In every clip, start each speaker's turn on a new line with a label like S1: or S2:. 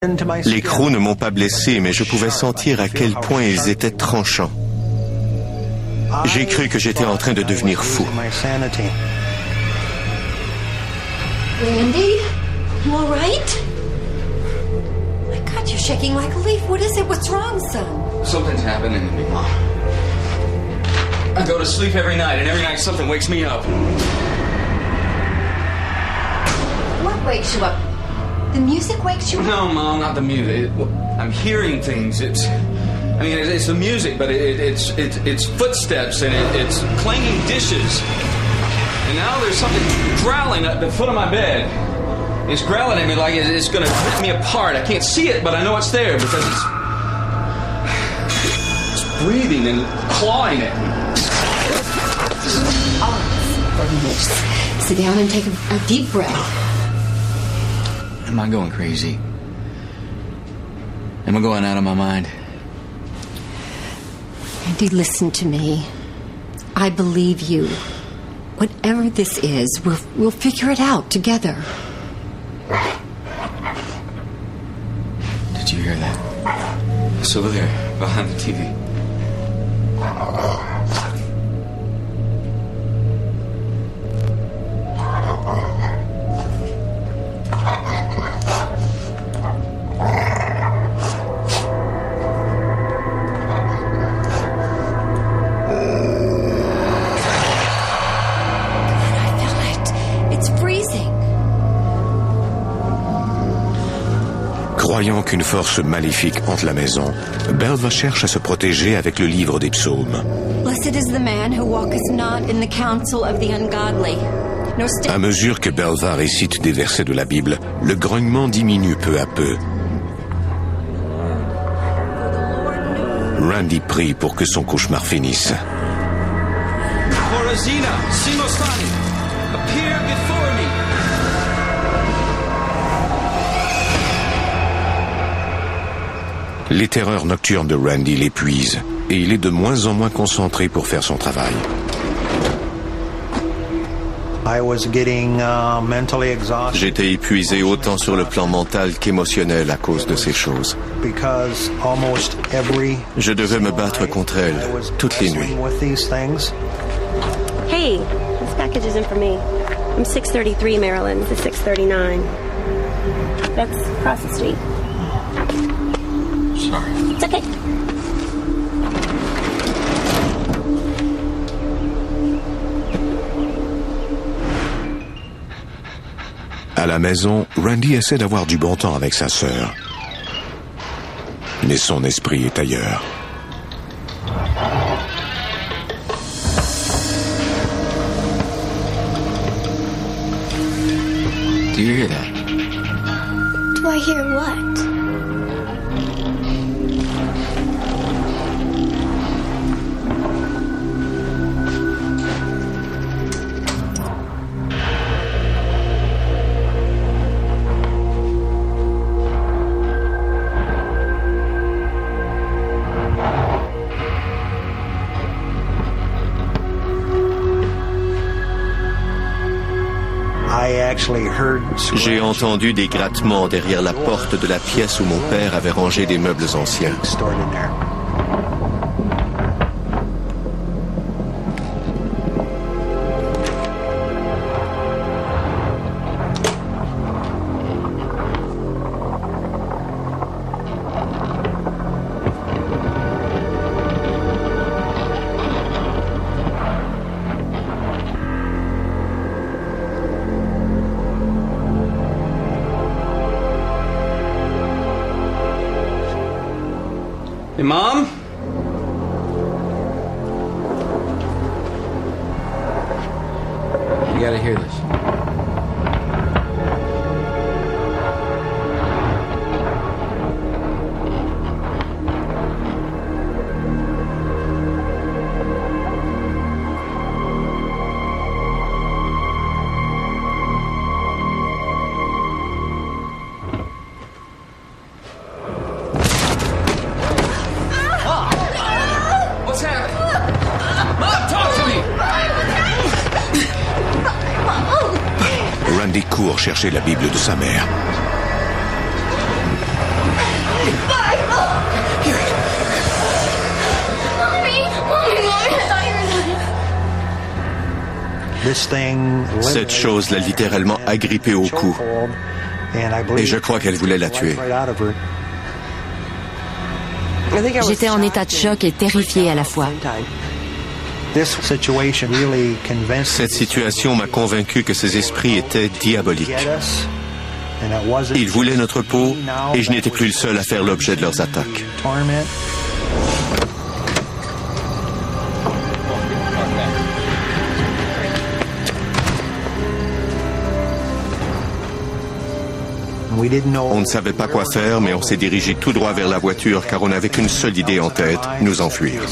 S1: Les crocs ne m'ont pas blessé, mais je pouvais sentir à quel point ils étaient tranchants. J'ai cru que j'étais en train de devenir fou.
S2: Randy, you all right? My God, you're shaking like a leaf. What is it? What's wrong, son?
S3: Something's happening to me, Mom. I go to sleep every night, and every night something wakes me up.
S2: What wakes you up? The music wakes you up?
S3: No, Mom, not the music. I'm hearing things. It's the music, but it's footsteps and it's clanging dishes. And now there's something growling at the foot of my bed. It's growling at me like it's going to rip me apart. I can't see it, but I know it's there because it's breathing and clawing at me.
S2: Sit down and take a deep breath.
S3: Am I going crazy? Am I going out of my mind?
S2: Randy, listen to me. I believe you. Whatever this is, we'll figure it out together.
S3: Did you hear that? It's over there, behind the TV.
S4: Croyant qu'une force maléfique hante la maison, Belva cherche à se protéger avec le livre des psaumes.
S2: Blessed is the man who walketh not in the counsel of the ungodly.
S4: À mesure que Belva récite des versets de la Bible, le grognement diminue peu à peu. Randy prie pour que son cauchemar finisse.
S3: Corazina, Simostani, appear before me.
S4: Les terreurs nocturnes de Randy l'épuisent et il est de moins en moins concentré pour faire son travail.
S1: J'étais épuisé autant sur le plan mental qu'émotionnel à cause de ces choses. Je devais me battre contre elles toutes les nuits.
S5: Hey, this package isn't for me. I'm 633 Maryland. This is 639. That's across the street.
S3: Sorry.
S5: It's okay.
S4: À la maison, Randy essaie d'avoir du bon temps avec sa sœur. Mais son esprit est ailleurs.
S3: Do you hear that?
S5: Do I hear what?
S1: J'ai entendu des grattements derrière la porte de la pièce où mon père avait rangé des meubles anciens.
S3: Hey, Mom? You gotta hear this.
S4: Randy court chercher la Bible de sa mère.
S1: Cette chose l'a littéralement agrippée au cou. Et je crois qu'elle voulait la tuer.
S6: J'étais en état de choc et terrifié à la fois.
S1: Cette situation m'a convaincu que ces esprits étaient diaboliques. Ils voulaient notre peau et je n'étais plus le seul à faire l'objet de leurs attaques. On ne savait pas quoi faire, mais on s'est dirigé tout droit vers la voiture car on n'avait qu'une seule idée en tête, nous enfuir.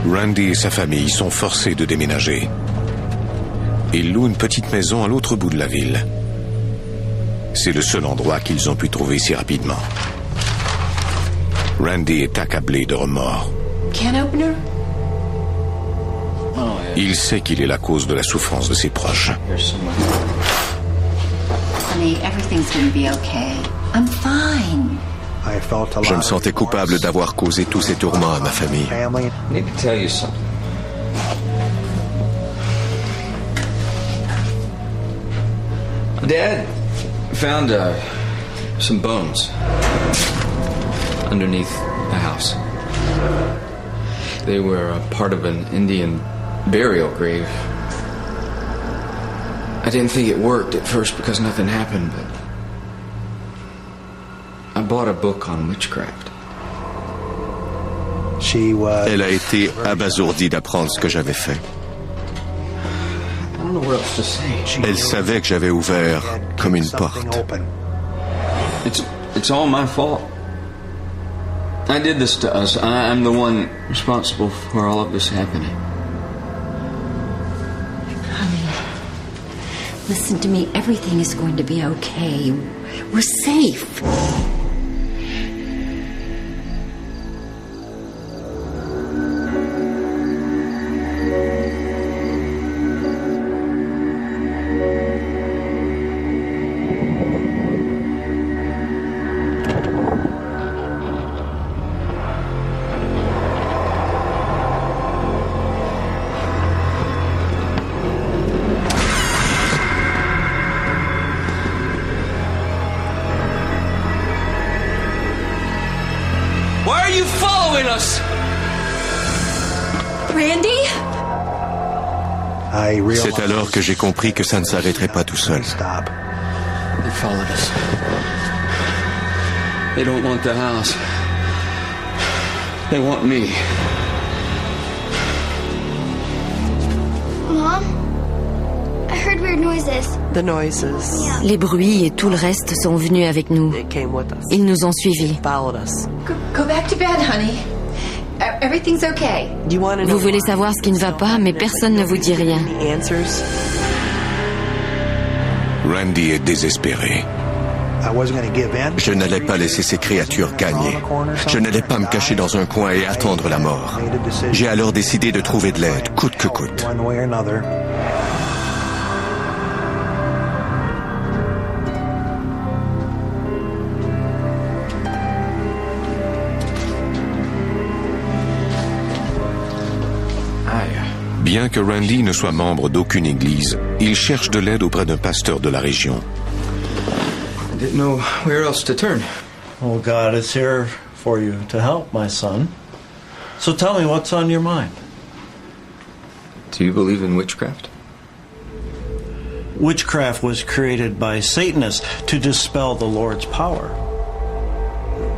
S4: Randy et sa famille sont forcés de déménager. Ils louent une petite maison à l'autre bout de la ville. C'est le seul endroit qu'ils ont pu trouver si rapidement. Randy est accablé de remords.
S2: Can opener?
S4: Il sait qu'il est la cause de la souffrance de ses proches.
S2: Honey, everything's gonna be okay. I'm fine.
S1: Je me sentais coupable d'avoir causé tous ces tourments à ma famille.
S3: I need to tell you something. Dad found some bones underneath the house. They were part of an Indian burial grave. I didn't think it worked at first because nothing happened, but I bought a book on witchcraft.
S1: Elle a été abasourdie d'apprendre ce que j'avais fait.
S3: I don't know what else to say.
S1: Elle savait que j'avais ouvert comme une porte.
S3: It's all my fault. I did this to us. I'm the one responsible for all of this happening.
S2: Honey, listen to me. Everything is going to be okay. We're safe.
S3: Why are you following us?
S2: Randy?
S1: C'est alors que j'ai compris que ça ne s'arrêterait pas tout seul.
S3: They followed us. They don't want the house. They want me.
S7: Mom? I heard weird noises.
S6: The noises. Les bruits et tout le reste sont venus avec nous. Ils nous ont suivis.
S2: Go back to bed, honey. Everything's okay.
S6: Vous voulez savoir ce qui ne va pas, mais personne ne vous dit rien.
S4: Randy est désespéré.
S1: Je n'allais pas laisser ces créatures gagner. Je n'allais pas me cacher dans un coin et attendre la mort. J'ai alors décidé de trouver de l'aide, coûte que coûte.
S4: Bien que Randy ne soit membre d'aucune église, il cherche de l'aide auprès d'un pasteur de la région.
S3: I didn't know where else to turn.
S8: Well, God is here for you to help, my son. So tell me what's on your mind.
S3: Do you believe in witchcraft?
S8: Witchcraft was created by Satanists to dispel the Lord's power.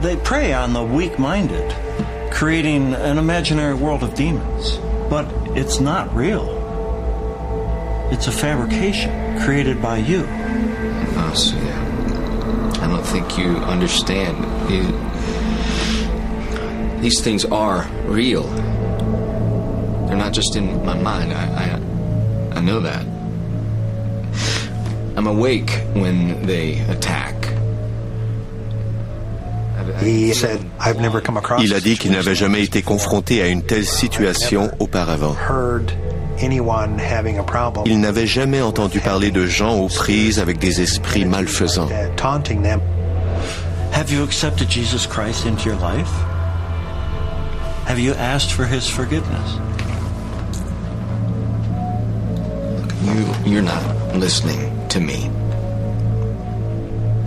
S8: They prey on the weak-minded, creating an imaginary world of demons. But it's not real. It's a fabrication created by you.
S3: Oh, so yeah. I don't think you understand. These things are real. They're not just in my mind. I know that. I'm awake when they attack.
S1: Il a dit qu'il n'avait jamais été confronté à une telle situation auparavant. Il n'avait jamais entendu parler de gens aux prises avec des esprits malfaisants.
S8: Have you accepted Jesus Christ into your life? Have you asked for his forgiveness?
S3: You're not listening to me.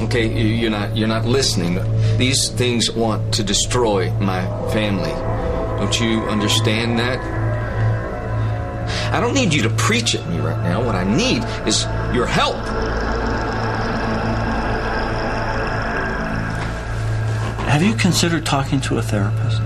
S3: Okay, you're not listening. These things want to destroy my family. Don't you understand that? I don't need you to preach at me right now. What I need is your help.
S8: Have you considered talking to a therapist?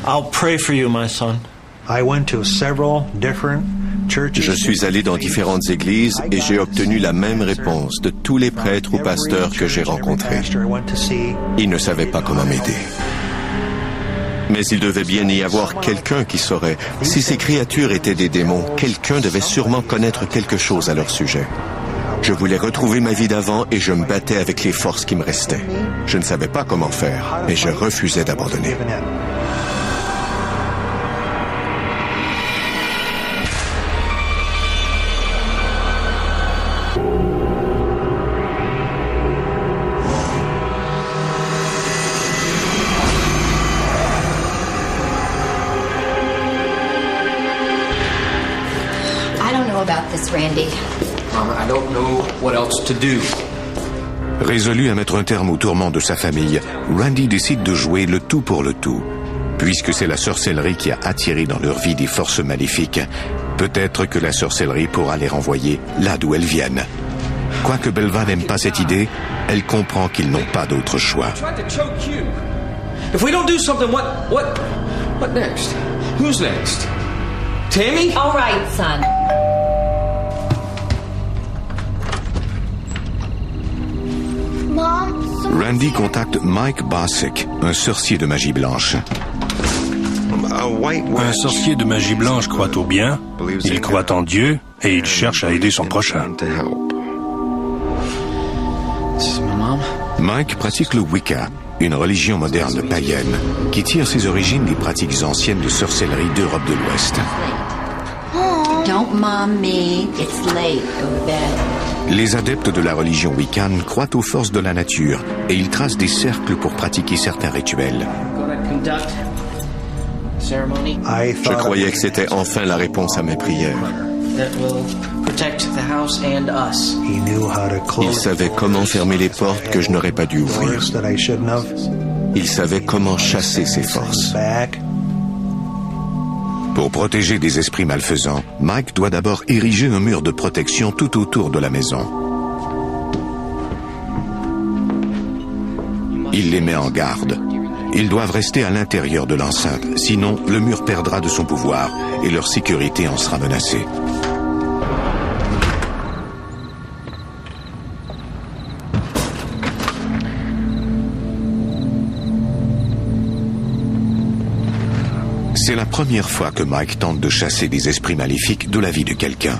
S8: I'll pray for you, my son.
S9: I went to several different churches.
S1: Je suis allé dans différentes églises et j'ai obtenu la même réponse de tous les prêtres ou pasteurs que j'ai rencontrés. Ils ne savaient pas comment m'aider. Mais il devait bien y avoir quelqu'un qui saurait. Si ces créatures étaient des démons, quelqu'un devait sûrement connaître quelque chose à leur sujet. Je voulais retrouver ma vie d'avant et je me battais avec les forces qui me restaient. Je ne savais pas comment faire, mais je refusais d'abandonner.
S2: Randy.
S3: I don't know what else to do.
S4: Résolu à mettre un terme aux tourments de sa famille, Randy décide de jouer le tout pour le tout. Puisque c'est la sorcellerie qui a attiré dans leur vie des forces maléfiques, peut-être que la sorcellerie pourra les renvoyer là d'où elles viennent. Quoique Belva n'aime pas cette idée, elle comprend qu'ils n'ont pas d'autre choix.
S3: If we don't do something, what next? Who's next? Tammy?
S2: All right, son.
S4: Randy contacte Mike Basic, un sorcier de magie blanche.
S10: Un sorcier de magie blanche croit au bien, il croit en Dieu et il cherche à aider son prochain.
S4: Mike pratique le Wicca, une religion moderne païenne qui tire ses origines des pratiques anciennes de sorcellerie d'Europe de l'Ouest.
S2: Don't mom me, it's late, go to bed.
S4: Les adeptes de la religion Wiccan croient aux forces de la nature et ils tracent des cercles pour pratiquer certains rituels.
S1: Je croyais que c'était enfin la réponse à mes prières. Il savait comment fermer les portes que je n'aurais pas dû ouvrir. Il savait comment chasser ces forces.
S4: Pour protéger des esprits malfaisants, Mike doit d'abord ériger un mur de protection tout autour de la maison. Il les met en garde. Ils doivent rester à l'intérieur de l'enceinte, sinon le mur perdra de son pouvoir et leur sécurité en sera menacée. C'est la première fois que Mike tente de chasser des esprits maléfiques de la vie de quelqu'un.